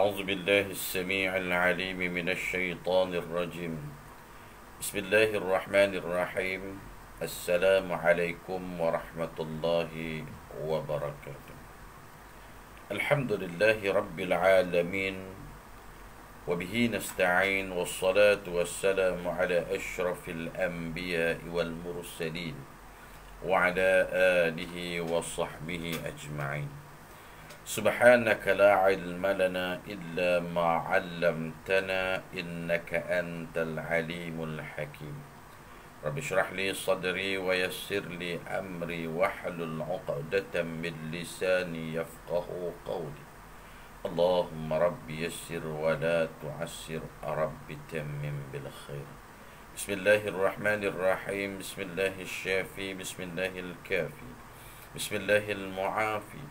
أعوذ بالله السميع العليم من الشيطان الرجيم. بسم الله الرحمن الرحيم. السلام عليكم ورحمة الله وبركاته. الحمد لله رب العالمين، وبه نستعين، والصلاة والسلام على أشرف الأنبياء والمرسلين وعلى آله وصحبه أجمعين. سبحانك لا علم لنا إلا ما علمتنا إنك أنت العليم الحكيم. رب اشرح لي صدري ويسر لي أمري واحلل عقدة من لساني يفقه قولي. اللهم رب يسر ولا تعسر، رب تمم بالخير. بسم الله الرحمن الرحيم. بسم الله الشافي، بسم الله الكافي، بسم الله المعافي،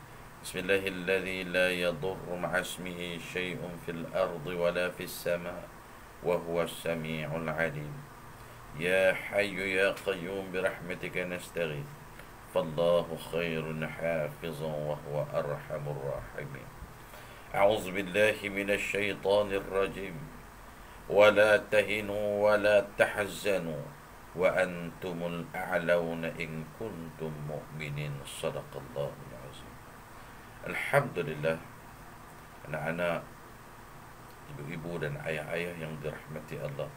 بسم الله الذي لا يضر مع اسمه شيء في الأرض ولا في السماء وهو السميع العليم. يا حي يا قيوم برحمتك نستغيث، فالله خير حافظا وهو أرحم الراحمين. أعوذ بالله من الشيطان الرجيم. ولا تهنوا ولا تحزنوا وأنتم الأعلون إن كنتم مؤمنين. صدق الله العظيم. Alhamdulillah, anak-anak, ibu-ibu dan ayah-ayah yang dirahmati Allah.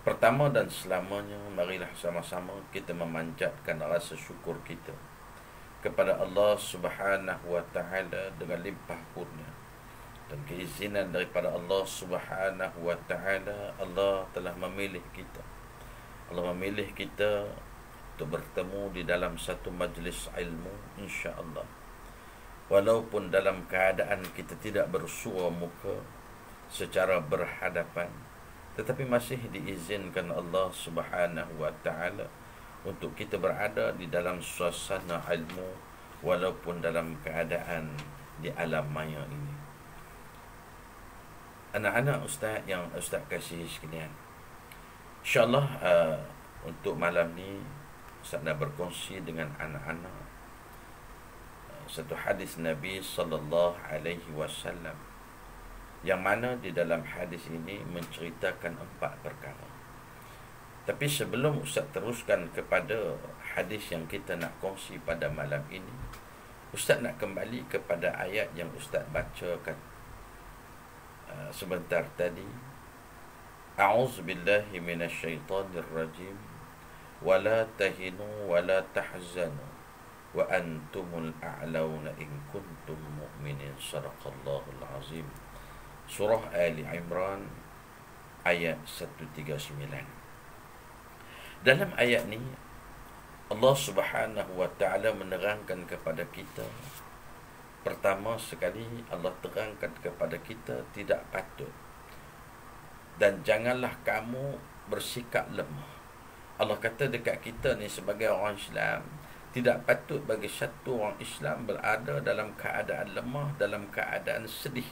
Pertama dan selamanya, marilah sama-sama kita memanjatkan rasa syukur kita kepada Allah Subhanahu wa Ta'ala dengan limpah kurnia dan keizinan daripada Allah Subhanahu wa Ta'ala. Allah telah memilih kita. Allah memilih kita untuk bertemu di dalam satu majlis ilmu, insya-Allah. Walaupun dalam keadaan kita tidak bersua muka secara berhadapan, tetapi masih diizinkan Allah Subhanahu wa Ta'ala untuk kita berada di dalam suasana ilmu, walaupun dalam keadaan di alam maya ini. Anak-anak Ustaz yang Ustaz kasih sekalian, InsyaAllah untuk malam ni Ustaz nak berkongsi dengan anak-anak satu hadis Nabi sallallahu alaihi wasallam, yang mana di dalam hadis ini menceritakan 4 perkara. Tapi sebelum Ustaz teruskan kepada hadis yang kita nak kongsi pada malam ini, Ustaz nak kembali kepada ayat yang Ustaz bacakan sebentar tadi. A'udzu billahi minasyaitonir rajim. Wala tahinu wala tahzanu wa antumul a'launa in kuntum mu'minin. Sadaqallahul azim. Surah Ali Imran ayat 139. Dalam ayat ni Allah Subhanahu wa Ta'ala menerangkan kepada kita, pertama sekali Allah terangkan kepada kita tidak patut dan janganlah kamu bersikap lemah. Allah kata dekat kita ni sebagai orang Islam, tidak patut bagi satu orang Islam berada dalam keadaan lemah, dalam keadaan sedih.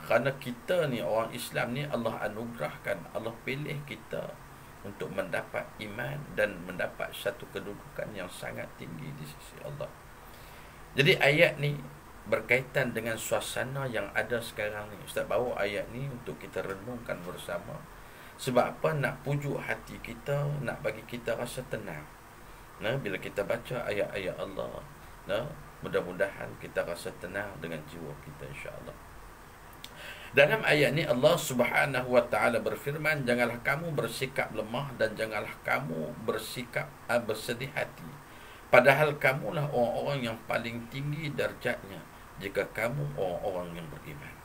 Kerana kita ni orang Islam ni Allah anugerahkan, Allah pilih kita untuk mendapat iman dan mendapat satu kedudukan yang sangat tinggi di sisi Allah. Jadi ayat ni berkaitan dengan suasana yang ada sekarang ni. Ustaz bawa ayat ni untuk kita renungkan bersama. Sebab apa? Nak pujuk hati kita, nak bagi kita rasa tenang. Bila kita baca ayat-ayat Allah, mudah-mudahan kita rasa tenang dengan jiwa kita, insya-Allah. Dalam ayat ni Allah Subhanahu wa Ta'ala berfirman, janganlah kamu bersikap lemah dan janganlah kamu bersikap bersedih hati, padahal kamulah orang-orang yang paling tinggi darjatnya jika kamu orang-orang yang beriman.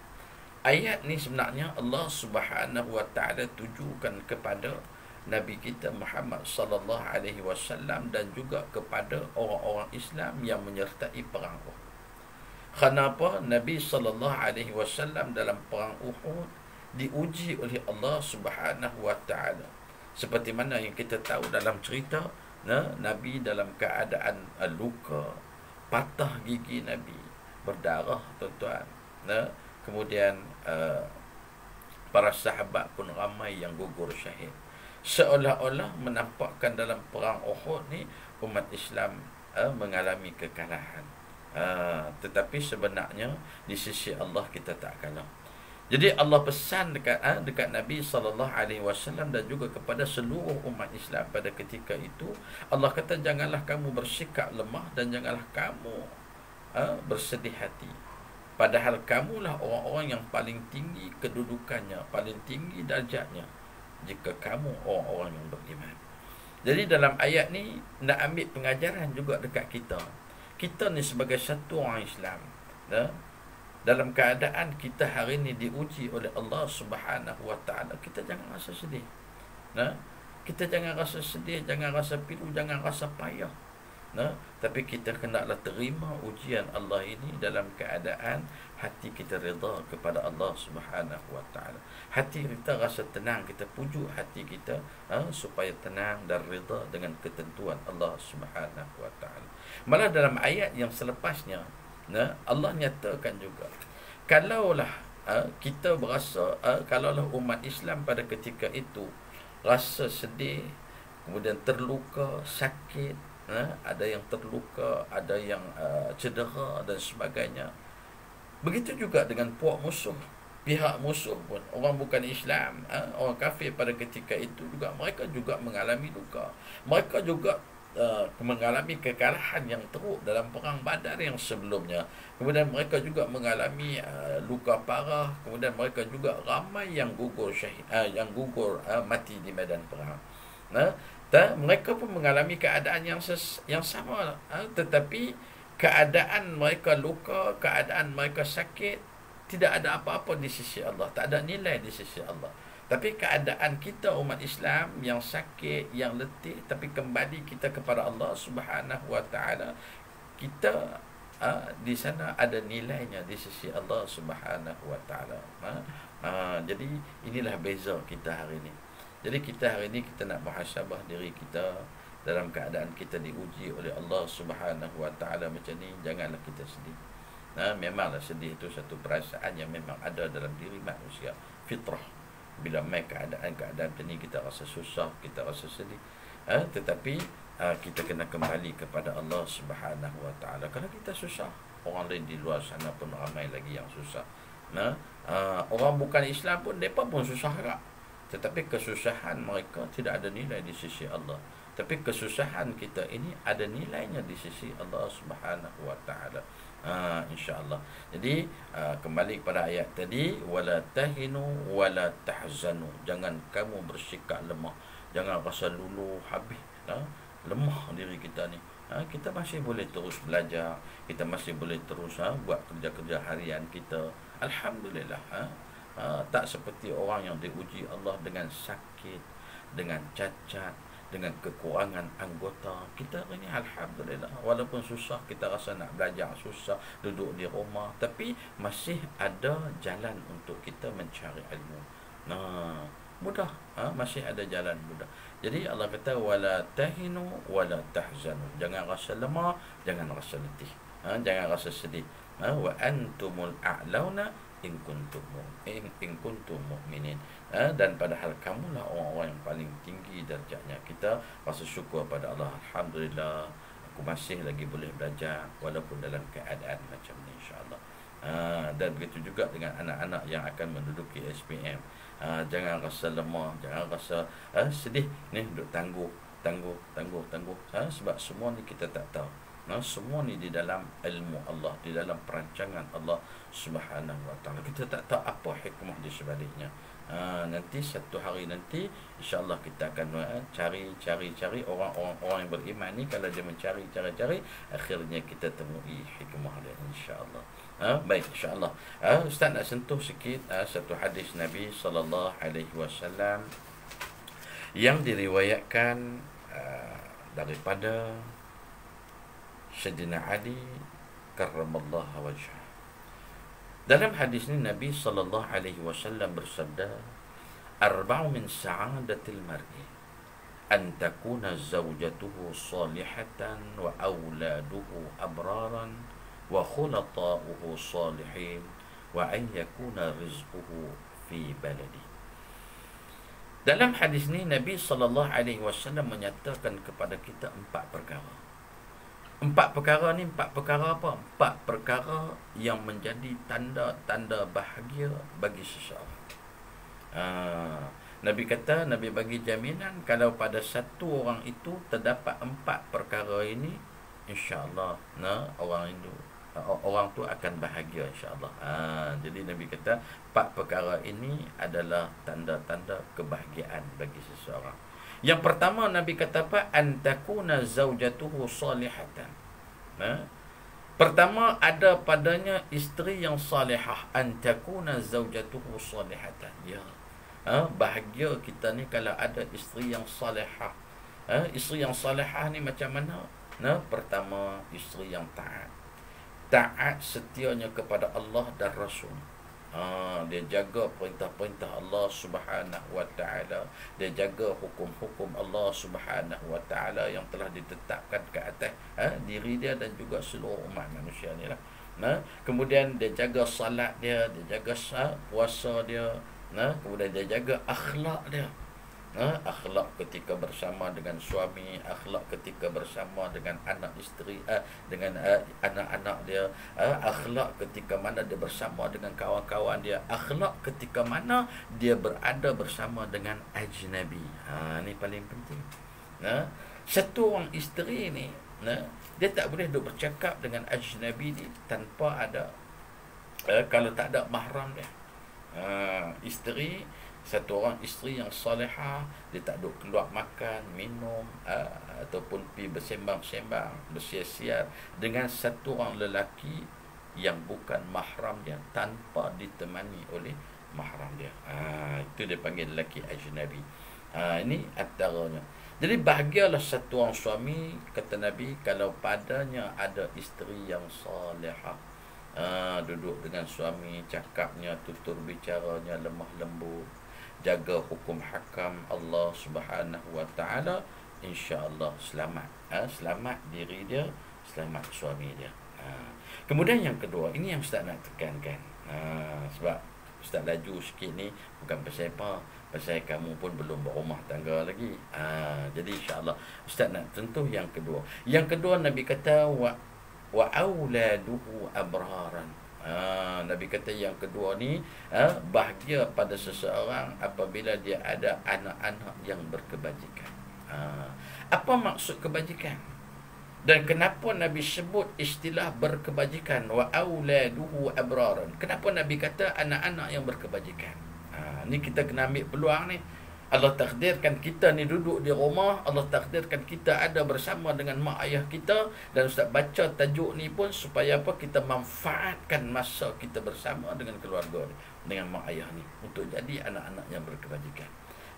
Ayat ni sebenarnya Allah Subhanahu wa Ta'ala tujukan kepada Nabi kita Muhammad sallallahu alaihi wasallam dan juga kepada orang-orang Islam yang menyertai perang Uhud. Kenapa Nabi sallallahu alaihi wasallam dalam perang Uhud diuji oleh Allah Subhanahu wa Ta'ala? Seperti mana yang kita tahu dalam cerita, Nabi dalam keadaan luka, patah gigi Nabi, berdarah, tuan-tuan. Kemudian para sahabat pun ramai yang gugur syahid. Seolah-olah menampakkan dalam perang Uhud ni umat Islam mengalami kekalahan. Tetapi sebenarnya di sisi Allah kita tak kalah. Jadi Allah pesan dekat Nabi SAW dan juga kepada seluruh umat Islam pada ketika itu. Allah kata, janganlah kamu bersikap lemah dan janganlah kamu bersedih hati. Padahal kamulah orang-orang yang paling tinggi kedudukannya, paling tinggi darjatnya, jika kamu orang-orang yang beriman. Jadi dalam ayat ni nak ambil pengajaran juga dekat kita. Kita ni sebagai satu orang Islam, dalam keadaan kita hari ini diuji oleh Allah Subhanahu Wa Taala, kita jangan rasa sedih. Kita jangan rasa sedih, jangan rasa pilu, jangan rasa payah. Tapi kita kenalah terima ujian Allah ini dalam keadaan hati kita reda kepada Allah Subhanahu Wa Taala. Hati kita rasa tenang, kita pujuk hati kita supaya tenang dan reda dengan ketentuan Allah Subhanahu Wa Taala. Malah dalam ayat yang selepasnya, Allah nyatakan juga, kalaulah kita berasa, kalaulah umat Islam pada ketika itu rasa sedih, kemudian terluka, sakit, ada yang terluka, ada yang cedera dan sebagainya. Begitu juga dengan puak musuh, pihak musuh pun, orang bukan Islam, orang kafir pada ketika itu juga, mereka juga mengalami luka. Mereka juga mengalami kekalahan yang teruk dalam perang Badar yang sebelumnya. Kemudian mereka juga mengalami luka parah. Kemudian mereka juga ramai yang gugur syahid, mati di medan perang. Mereka pun mengalami keadaan yang sama, tetapi keadaan mereka luka, keadaan mereka sakit, tidak ada apa-apa di sisi Allah, tak ada nilai di sisi Allah. Tapi keadaan kita umat Islam yang sakit, yang letih, tapi kembali kita kepada Allah Subhanahu Wa Taala, kita di sana ada nilainya di sisi Allah Subhanahu Wa Taala. Jadi inilah beza kita hari ini. Jadi kita hari ini kita nak muhasabah diri kita dalam keadaan kita diuji oleh Allah Subhanahu Wa Taala macam ni. Janganlah kita sedih. Memanglah sedih itu satu perasaan yang memang ada dalam diri manusia, fitrah. Bila mai keadaan-keadaan macam ni, kita rasa susah, kita rasa sedih. Tetapi kita kena kembali kepada Allah Subhanahu Wa Taala. Kalau kita susah, orang lain di luar sana pun ramai lagi yang susah. Orang bukan Islam pun, mereka pun susah juga. Tetapi kesusahan mereka tidak ada nilai di sisi Allah. Tapi kesusahan kita ini ada nilainya di sisi Allah Subhanahu Wa Taala. InsyaAllah. Jadi kembali kepada ayat tadi, wala tahinu wala tahzanu. Jangan kamu bersikap lemah, jangan rasa luluh habis, lemah diri kita ni. Kita masih boleh terus belajar, kita masih boleh terus buat kerja-kerja harian kita. Alhamdulillah. Tak seperti orang yang diuji Allah dengan sakit, dengan cacat, dengan kekurangan anggota. Kita ini alhamdulillah, walaupun susah, kita rasa nak belajar susah, duduk di rumah, tapi masih ada jalan untuk kita mencari ilmu. Mudah, masih ada jalan mudah. Jadi Allah kata wala tahinu wala tahzanu. Jangan rasa lemah, jangan rasa letih, jangan rasa sedih. Wa antumul a'launa in kuntum mu'minin. Dan padahal kamulah orang-orang yang paling tinggi darjatnya. Kita rasa syukur pada Allah. Alhamdulillah, aku masih lagi boleh belajar walaupun dalam keadaan macam ni, insyaAllah. Dan begitu juga dengan anak-anak yang akan menduduki SPM. Jangan rasa lemah, jangan rasa sedih ni, duk tangguh. Sebab semua ni kita tak tahu. Semua ni di dalam ilmu Allah, di dalam perancangan Allah Subhanahu Wa Taala. Kita tak tahu apa hikmah di sebaliknya. Nanti satu hari nanti, insyaAllah kita akan cari orang-orang yang beriman ni. Kalau dia mencari, akhirnya kita temui hikmah dia, insyaAllah. Baik, insyaAllah. Ustaz nak sentuh sikit satu hadis Nabi SAW yang diriwayatkan daripada Sayyidina Ali karramallahu wajhah. Dalam hadis ini Nabi SAW bersabda, arba'u min sa'adatil mar'i an takuna zawjatuhu salihatan wa awladuhu abraran wa khulata'uhu salihin wa an yakuna rizquhu fi baladi. Dalam hadis ini Nabi SAW menyatakan kepada kita 4 perkara. Empat perkara ni, empat perkara apa? Empat perkara yang menjadi tanda-tanda bahagia bagi seseorang. Nabi kata, Nabi bagi jaminan kalau pada satu orang itu terdapat empat perkara ini, insya-Allah orang itu, orang tu akan bahagia, insya-Allah. Jadi Nabi kata empat perkara ini adalah tanda-tanda kebahagiaan bagi seseorang. Yang pertama Nabi kata apa? Antakuna zaujatuhu salihatan. Pertama, ada padanya isteri yang salihah. Antakuna zaujatuhu salihatan. Ya. Bahagia kita ni kalau ada isteri yang salihah. Isteri yang salihah ni macam mana? Pertama, isteri yang taat. Taat setianya kepada Allah dan Rasul. Dia jaga perintah-perintah Allah Subhanahu wa taala, dia jaga hukum-hukum Allah Subhanahu wa taala yang telah ditetapkan ke atas diri dia dan juga seluruh umat manusia ni lah. Kemudian dia jaga salat dia jaga puasa dia, kemudian dia jaga akhlak dia. Akhlak ketika bersama dengan suami, akhlak ketika bersama dengan anak isteri, dengan anak-anak dia, akhlak ketika mana dia bersama dengan kawan-kawan dia, akhlak ketika mana dia berada bersama dengan ajnabi. Ni paling penting. Satu orang isteri ni, dia tak boleh duk bercakap dengan ajnabi ni tanpa ada kalau tak ada mahram dia. Satu orang isteri yang salihah, dia tak duk keluar makan, minum, ataupun pergi bersembang-sembang, bersiar-siar dengan satu orang lelaki yang bukan mahram dia, tanpa ditemani oleh mahram dia. Itu dia panggil lelaki ajnabi. Ini antaranya. Jadi bahagialah satu orang suami, kata Nabi, kalau padanya ada isteri yang salihah. Duduk dengan suami, cakapnya, tutur bicaranya lemah lembut, jaga hukum hakam Allah Subhanahu wa taala, insya-Allah selamat. Selamat diri dia, selamat suami dia. Kemudian yang kedua, ini yang Ustaz nak tekankan. Sebab Ustaz laju sikit ni bukan pasal apa, pasal kamu pun belum berumah tangga lagi. Jadi insya-Allah Ustaz nak sentuh yang kedua. Yang kedua Nabi kata wa auladuhu abraran. Nabi kata yang kedua ni, bahagia pada seseorang apabila dia ada anak-anak yang berkebajikan. Apa maksud kebajikan? Dan kenapa Nabi sebut istilah berkebajikan, wa auladuhu abraran? Kenapa Nabi kata anak-anak yang berkebajikan? Ni kita kena ambil peluang ni. Allah takdirkan kita ni duduk di rumah, Allah takdirkan kita ada bersama dengan mak ayah kita, dan Ustaz baca tajuk ni pun supaya apa? Kita manfaatkan masa kita bersama dengan keluarga ni, dengan mak ayah ni, untuk jadi anak-anak yang berkebajikan.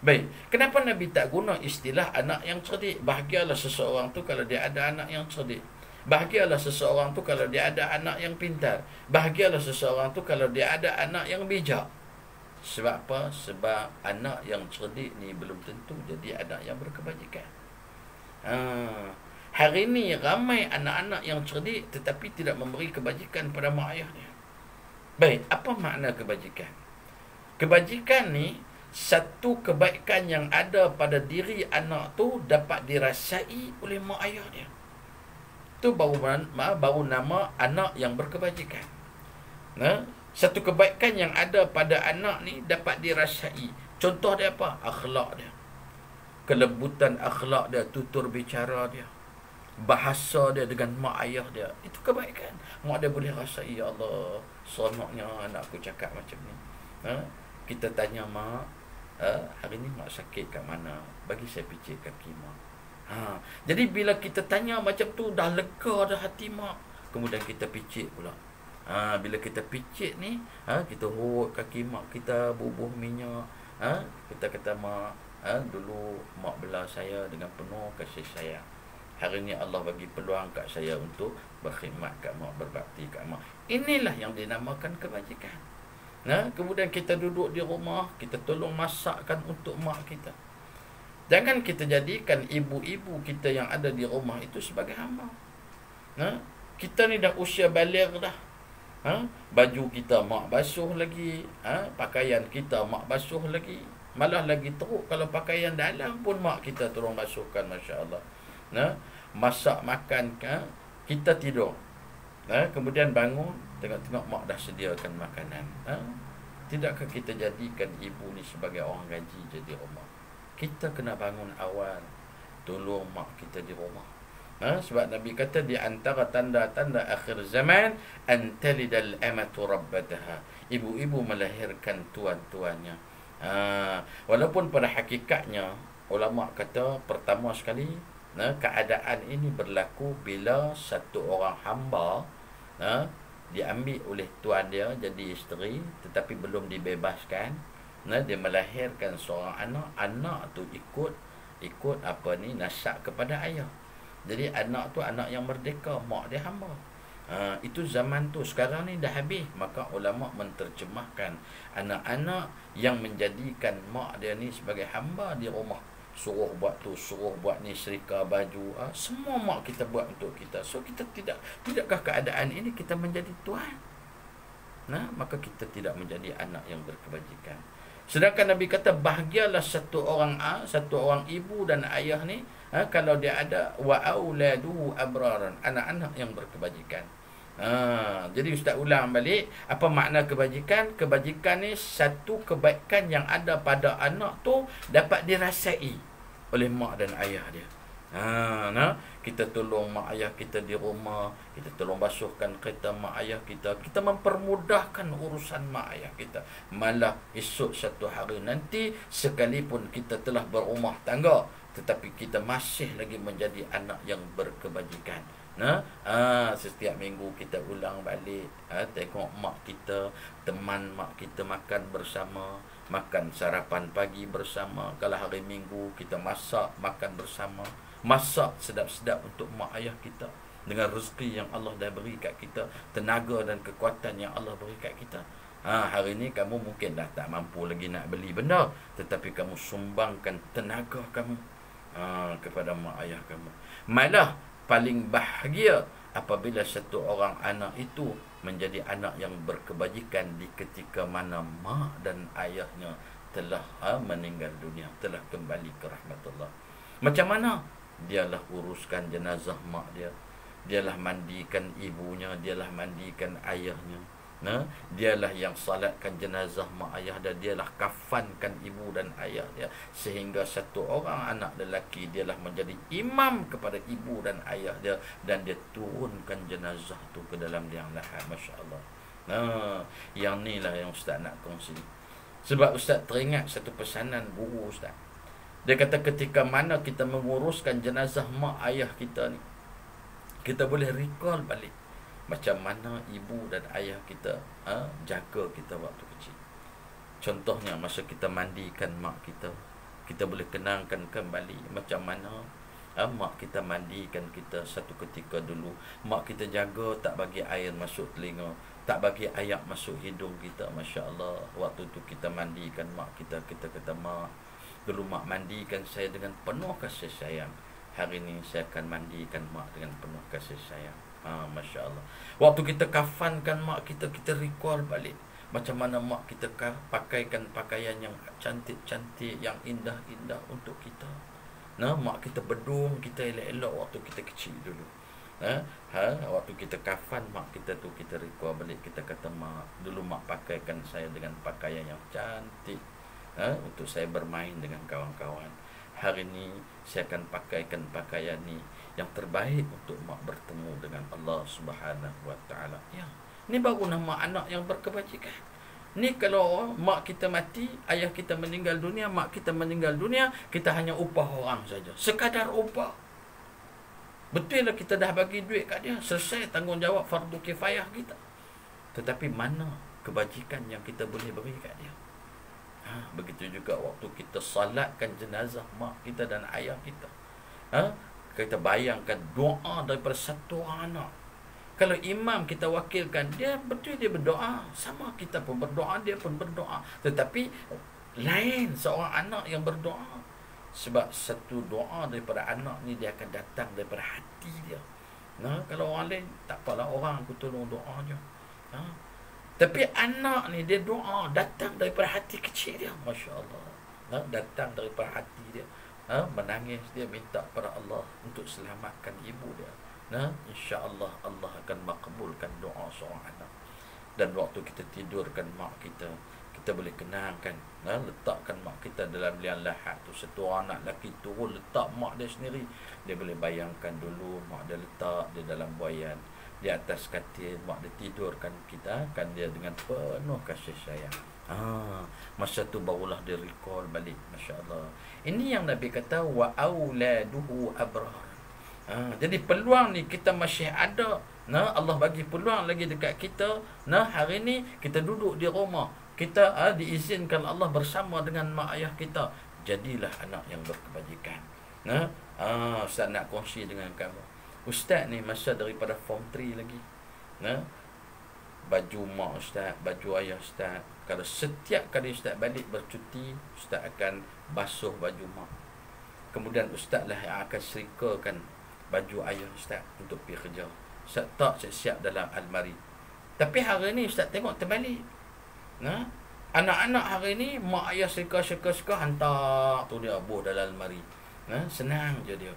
Baik, kenapa Nabi tak guna istilah anak yang cerdik? Bahagialah seseorang tu kalau dia ada anak yang cerdik. Bahagialah seseorang tu kalau dia ada anak yang pintar. Bahagialah seseorang tu kalau dia ada anak yang bijak. Sebab apa? Sebab anak yang cerdik ni belum tentu jadi anak yang berkebajikan. Hari ni ramai anak-anak yang cerdik tetapi tidak memberi kebajikan pada mak ayahnya. Baik, apa makna kebajikan? Kebajikan ni satu kebaikan yang ada pada diri anak tu dapat dirasai oleh mak ayah dia. Itu baru nama anak yang berkebajikan. Satu kebaikan yang ada pada anak ni dapat dirasai. Contoh dia apa? Akhlak dia, kelembutan akhlak dia, tutur bicara dia, bahasa dia dengan mak ayah dia. Itu kebaikan. Mak dia boleh rasai, ya Allah, seronoknya anak aku cakap macam ni. Kita tanya mak, hari ni mak sakit kat mana? Bagi saya picit kaki mak. Jadi bila kita tanya macam tu, dah lega dah hati mak. Kemudian kita picit pula. Bila kita picit ni, kita hurut kaki mak kita, bubuh minyak. Kita kata mak, dulu mak bela saya dengan penuh kasih sayang. Hari ni Allah bagi peluang kat saya untuk berkhidmat kat mak, berbakti kat mak. Inilah yang dinamakan kebajikan. Kemudian kita duduk di rumah, kita tolong masakkan untuk mak kita. Jangan kita jadikan ibu-ibu kita yang ada di rumah itu sebagai hamba. Kita ni dah usia baligh dah. Baju kita mak basuh lagi, pakaian kita mak basuh lagi. Malah lagi teruk kalau pakaian dalam pun mak kita tolong basuhkan, masya-Allah. Masak makan Kita tidur, kemudian bangun, tengok-tengok mak dah sediakan makanan. Tidakkah kita jadikan ibu ni sebagai orang gaji jadi rumah? Kita kena bangun awal, tolong mak kita di rumah. Sebab Nabi kata di antara tanda-tanda akhir zaman antalidal amatu rabbataha. Ibu-ibu melahirkan tuan-tuannya. Walaupun pada hakikatnya ulama kata pertama sekali, keadaan ini berlaku bila satu orang hamba diambil oleh tuan dia jadi isteri, tetapi belum dibebaskan. Dia melahirkan seorang anak. Anak tu ikut nasab kepada ayah. Jadi anak tu anak yang merdeka, mak dia hamba. Itu zaman tu. Sekarang ni dah habis. Maka ulama menterjemahkan anak-anak yang menjadikan mak dia ni sebagai hamba di rumah, suruh buat tu, suruh buat ni, serika baju, semua mak kita buat untuk kita. So kita tidakkah keadaan ini kita menjadi tuan? Maka kita tidak menjadi anak yang berkebajikan. Sedangkan Nabi kata bahagialah satu orang ibu dan ayah ni, kalau dia ada wa auladuhu abraran, anak-anak yang berkebajikan. Jadi Ustaz ulang balik, apa makna kebajikan? Kebajikan ni satu kebaikan yang ada pada anak tu dapat dirasai oleh mak dan ayah dia. Kita tolong mak ayah kita di rumah, kita tolong basuhkan kereta mak ayah kita, kita mempermudahkan urusan mak ayah kita. Malah esok satu hari nanti, sekalipun kita telah berumah tangga, tetapi kita masih lagi menjadi anak yang berkebajikan. Setiap minggu kita ulang balik, tengok mak kita, teman mak kita makan bersama, makan sarapan pagi bersama. Kalau hari minggu kita masak, makan bersama, masak sedap-sedap untuk mak ayah kita dengan rezeki yang Allah dah beri kat kita, tenaga dan kekuatan yang Allah beri kat kita. Hari ni kamu mungkin dah tak mampu lagi nak beli benda, tetapi kamu sumbangkan tenaga kamu kepada mak ayah kamu. Malah paling bahagia apabila satu orang anak itu menjadi anak yang berkebajikan di ketika mana mak dan ayahnya telah meninggal dunia, telah kembali ke rahmatullah. Macam mana? Dialah uruskan jenazah mak dia, dialah mandikan ibunya, dialah mandikan ayahnya, dialah yang salatkan jenazah mak ayah dia, dialah kafankan ibu dan ayah dia, sehingga satu orang anak lelaki dialah menjadi imam kepada ibu dan ayah dia, dan dia turunkan jenazah tu ke dalam liang lahat. Masya Allah. Yang ni lah yang Ustaz nak kongsi. Sebab Ustaz teringat satu pesanan guru Ustaz. Dia kata ketika mana kita menguruskan jenazah mak ayah kita ni, kita boleh recall balik macam mana ibu dan ayah kita jaga kita waktu kecil. Contohnya masa kita mandikan mak kita, kita boleh kenangkan kembali macam mana mak kita mandikan kita satu ketika dulu. Mak kita jaga tak bagi air masuk telinga, tak bagi ayak masuk hidung kita. Masya Allah. Waktu tu kita mandikan mak kita, kita kata, mak, dulu mak mandikan saya dengan penuh kasih sayang, hari ini saya akan mandikan mak dengan penuh kasih sayang. Masya Allah. Waktu kita kafankan mak kita, kita recall balik macam mana mak kita pakaikan pakaian yang cantik-cantik, yang indah-indah untuk kita. Mak kita bedung kita elok-elok waktu kita kecil dulu. Waktu kita kafan mak kita tu, kita recall balik, kita kata, mak, dulu mak pakaikan saya dengan pakaian yang cantik untuk saya bermain dengan kawan-kawan. Hari ni saya akan pakaikan pakaian ni yang terbaik untuk mak bertemu dengan Allah Subhanahu wa taala. Ya, ni baru nama anak yang berkebajikan. Ni kalau mak kita mati, ayah kita meninggal dunia, mak kita meninggal dunia, kita hanya upah orang saja, sekadar upah. Betul lah kita dah bagi duit kat dia, selesai tanggungjawab fardu kifayah kita. Tetapi mana kebajikan yang kita boleh beri kat dia? Begitu juga waktu kita salatkan jenazah mak kita dan ayah kita. Kita bayangkan doa daripada satu orang anak. Kalau imam kita wakilkan, dia betul dia berdoa, sama kita pun berdoa, dia pun berdoa. Tetapi lain seorang anak yang berdoa. Sebab satu doa daripada anak ni dia akan datang daripada hati dia. Kalau orang lain, tak apalah, orang aku tolong doa je. Tapi anak ni dia doa datang daripada hati kecil dia. Masya Allah. Datang daripada hati dia. Menangis, dia minta kepada Allah untuk selamatkan ibu dia. insya-Allah Allah akan makbulkan doa seorang anak. Dan waktu kita tidurkan mak kita, kita boleh kenangkan, letakkan mak kita dalam liang lahat tu. Satu anak lelaki turun letak mak dia sendiri, dia boleh bayangkan dulu mak dia letak dia dalam buaian di atas katil, mak dia tidurkan kita kan dia dengan penuh kasih sayang. Masa tu barulah dia recall balik, masya-Allah. Ini yang Nabi kata wa auladuhu abrar. Jadi peluang ni kita masih ada. Allah bagi peluang lagi dekat kita. Hari ni kita duduk di rumah, kita diizinkan Allah bersama dengan mak ayah kita. Jadilah anak yang berkebajikan. Ustaz nak kongsi dengan kamu. Ustaz ni masa daripada form 3 lagi. Baju mak Ustaz, baju ayah Ustaz, kalau setiap kali Ustaz balik bercuti, Ustaz akan basuh baju mak. Kemudian Ustaz lah yang akan serikakan baju ayah Ustaz untuk pergi kerja. Ustaz tak siap-siap dalam almari. Tapi hari ni Ustaz tengok terbalik. Anak-anak hari ni mak ayah serika hantar tu dia buh dalam almari. Senang je dia.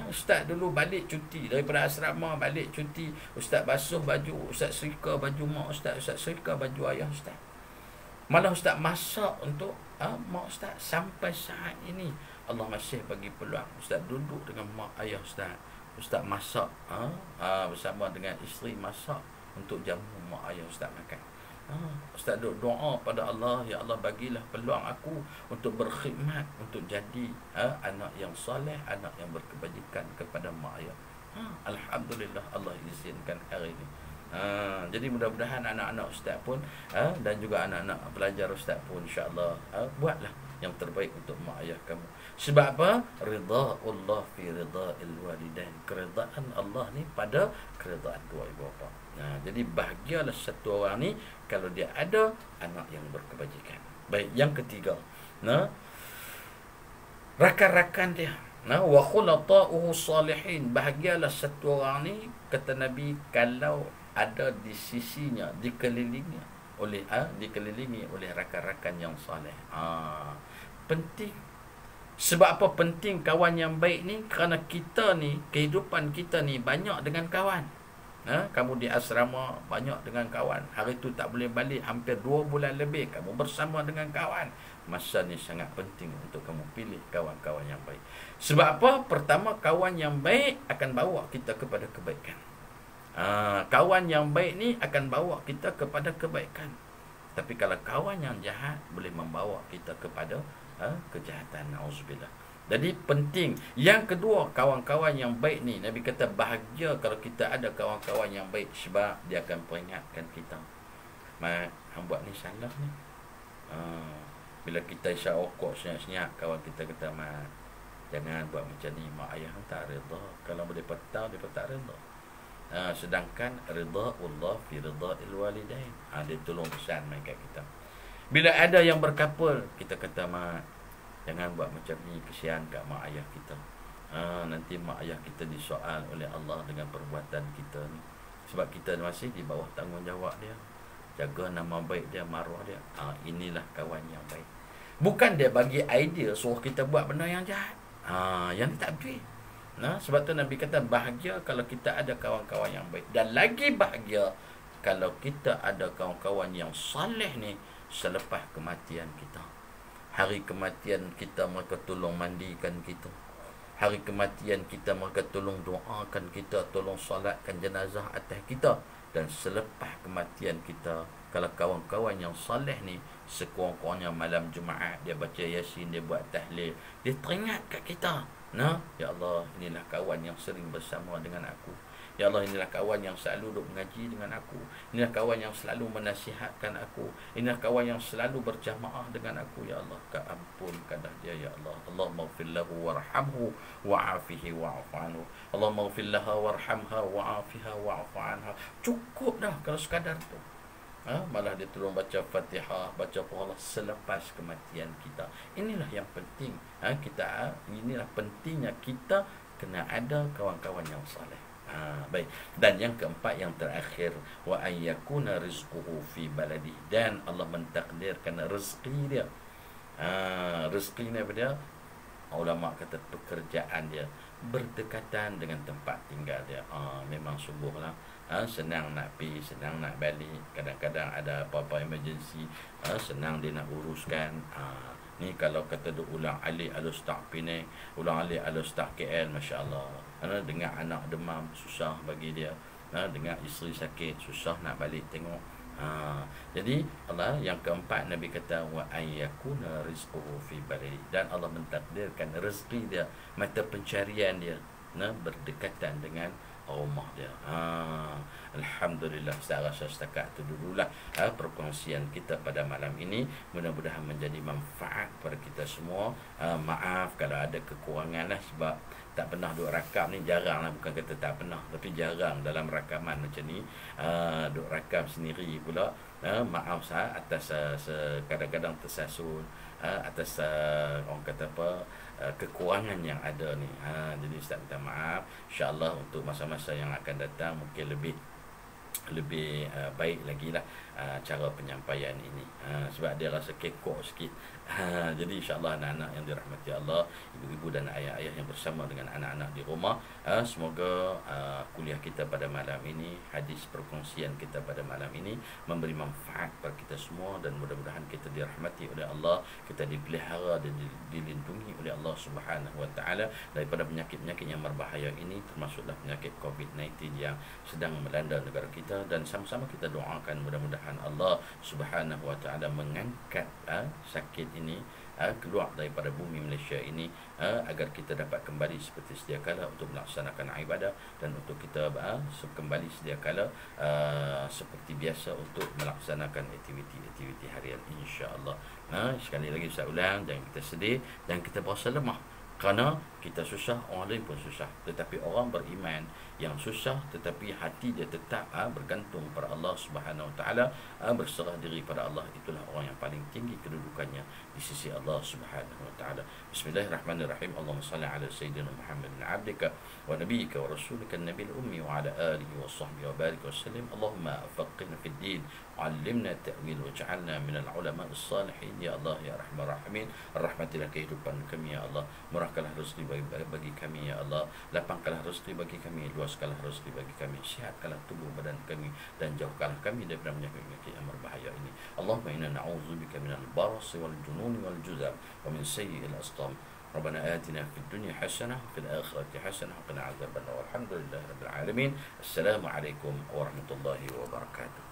Ustaz dulu balik cuti daripada asrama, balik cuti, Ustaz basuh baju, Ustaz serika baju mak Ustaz, Ustaz serika baju ayah Ustaz. Malah Ustaz masak untuk mak Ustaz. Sampai saat ini Allah masih bagi peluang Ustaz duduk dengan mak ayah Ustaz. Ustaz masak bersama dengan isteri, masak untuk jamu mak ayah Ustaz makan. Ustaz doa pada Allah, ya Allah bagilah peluang aku untuk berkhidmat, untuk jadi anak yang soleh, anak yang berkebajikan kepada mak ayah. Alhamdulillah Allah izinkan hari ini. Jadi mudah-mudahan anak-anak Ustaz pun dan juga anak-anak pelajar Ustaz pun insya-Allah buatlah yang terbaik untuk mak ayah kamu. Sebab apa? Ridha Allah fi ridha'il walidain. Keridaan Allah ni pada keridaan dua ibu bapa. Jadi bahagialah satu orang ni kalau dia ada anak yang berkebajikan. Baik, yang ketiga, rakan-rakan dia, wa khulata'uhu salihin. Bahagialah satu orang ni, kata Nabi, kalau ada di sisinya, dikelilingi oleh rakan-rakan yang soleh. Penting. Sebab apa penting kawan yang baik ni? Kerana kita ni, kehidupan kita ni banyak dengan kawan. Kamu di asrama banyak dengan kawan. Hari tu tak boleh balik, hampir 2 bulan lebih kamu bersama dengan kawan. Masa ni sangat penting untuk kamu pilih kawan-kawan yang baik. Sebab apa? Pertama, kawan yang baik akan bawa kita kepada kebaikan. Kawan yang baik ni akan bawa kita kepada kebaikan. Tapi kalau kawan yang jahat boleh membawa kita kepada kejahatan. Nauzubillah. Jadi penting. Yang kedua, kawan-kawan yang baik ni, Nabi kata bahagia kalau kita ada kawan-kawan yang baik, sebab dia akan peringatkan kita. Mat, hang buat ni salah ni. Bila kita isyak rokok senyap-senyap, kawan kita kata, mat, jangan buat macam ni, mak ayah tak redha. Kalau boleh petang, dia tak redha. Sedangkan redha Allah fi ridha'il walidain. Dia tolong pesan mereka kita. Bila ada yang berkapul, kita kata, mat, jangan buat macam ni, kesian kat mak ayah kita. Nanti mak ayah kita disoal oleh Allah dengan perbuatan kita ni. Sebab kita masih di bawah tanggungjawab dia. Jaga nama baik dia, maruah dia. Inilah kawan yang baik. Bukan dia bagi idea suruh kita buat benda yang jahat. Yang ni tak betul. Sebab tu Nabi kata bahagia kalau kita ada kawan-kawan yang baik. Dan lagi bahagia kalau kita ada kawan-kawan yang saleh ni selepas kematian kita. Hari kematian kita mereka tolong mandikan kita. Hari kematian kita mereka tolong doakan kita, tolong solatkan jenazah atas kita. Dan selepas kematian kita, kalau kawan-kawan yang saleh ni, sekurang-kurangnya malam Jumaat dia baca Yasin, dia buat tahlil, dia teringat kat kita. Ya Allah, inilah kawan yang sering bersama dengan aku. Ya Allah, inilah kawan yang selalu duduk mengaji dengan aku. Inilah kawan yang selalu menasihatkan aku. Inilah kawan yang selalu berjamaah dengan aku. Ya Allah, keampunkanlah dia, ya Allah. Allahumma ighfir lahu warhamhu wa'afihi wa'fu anhu. Allahumma ighfir laha warhamha wa'afiha wa'fu anha. Cukup dah kalau sekadar tu. Malah dia tolong baca Fatihah, baca Allah selepas kematian kita. Inilah yang penting. Inilah pentingnya kita kena ada kawan-kawan yang soleh. Baik. Dan yang keempat, yang terakhir, wa ayyakuna rizquhu fi baladi. Dan Allah mentakdirkan rezeki dia. Rezeki ni apa dia? Ulama kata pekerjaan dia. berdekatan dengan tempat tinggal dia. Memang sungguhlah senang nak pergi, senang nak balik. Kadang-kadang ada apa-apa emergency, senang dia nak uruskan. Ni kalau kata duk ulang alik alus tak Penang, ulang alik alus tak KL, masya-Allah. Dengar anak demam susah bagi dia. Dengar isteri sakit susah nak balik tengok. Jadi Allah yang keempat, Nabi kata wa ayyakuna rizquhu fi baladi, dan Allah mentakdirkan rezeki dia, mata pencarian dia berdekatan dengan rumah dia. Alhamdulillah, saya rasa setakat itu dululah perkongsian kita pada malam ini. Mudah-mudahan menjadi manfaat kepada kita semua. Maaf kalau ada kekurangan lah, sebab tak pernah duk rakam ni, jarang lah. Bukan kata tak pernah, tapi jarang dalam rakaman macam ni. Duk rakam sendiri pula. Maaf saya atas kadang-kadang tersasul, atas orang kata apa, kekurangan yang ada ni. Jadi Ustaz minta maaf. InsyaAllah untuk masa-masa yang akan datang mungkin lebih baik lagi lah cara penyampaian ini, sebab dia rasa kekok sikit. Jadi insyaAllah anak-anak yang dirahmati Allah, ibu-ibu dan ayah-ayah yang bersama dengan anak-anak di rumah, semoga kuliah kita pada malam ini, hadis perkongsian kita pada malam ini memberi manfaat kepada kita semua, dan mudah-mudahan kita dirahmati oleh Allah, kita dipelihara dan dilindungi oleh Allah Subhanahu Wa Taala daripada penyakit-penyakit yang berbahaya ini, termasuklah penyakit COVID-19 yang sedang melanda negara kita. Dan sama-sama kita doakan mudah-mudahan Allah Subhanahu Wa Taala mengangkat sakit ini keluar daripada bumi Malaysia ini, agar kita dapat kembali seperti sedia kala untuk melaksanakan ibadah, dan untuk kita kembali sedia kala seperti biasa untuk melaksanakan aktiviti-aktiviti harian, insya-Allah. Sekali lagi saya ulang, jangan kita sedih dan kita berasa lemah. Kerana kita susah, orang lain pun susah. Tetapi orang beriman yang susah tetapi hati dia tetap bergantung pada Allah Subhanahu Wa Taala, berserah diri pada Allah, itulah orang yang paling tinggi kedudukannya di sisi Allah Subhanahu Wa Taala. Bismillahirrahmanirrahim. Allahumma salli ala sayyidina Muhammadin abdika wa nabiyyika wa rasulika an-nabiyil ummi wa ala alihi wa sahbihi wa barik wa sallim. Allahumma faqihna fid din, علمنا التأويل واجعلنا من العلماء الصالحين يا الله يا رحمن الراحمين. Rahmatilah kehidupan kami ya Allah, murahkanlah rezeki bagi kami ya Allah, lapangkanlah rezeki bagi kami, luaskanlah rezeki bagi kami, sihatkanlah tubuh badan kami, dan jauhkanlah kami daripada penyakit-penyakit yang berbahaya ini. Allahumma inna na'udzubika minal barasi wal jununi wal juzam wa min sayyi'il asqam. ربنا آتنا في الدنيا حسنة وفي الآخرة حسنة وقنا عذاب النار. والحمد لله رب العالمين. السلام عليكم ورحمة الله وبركاته.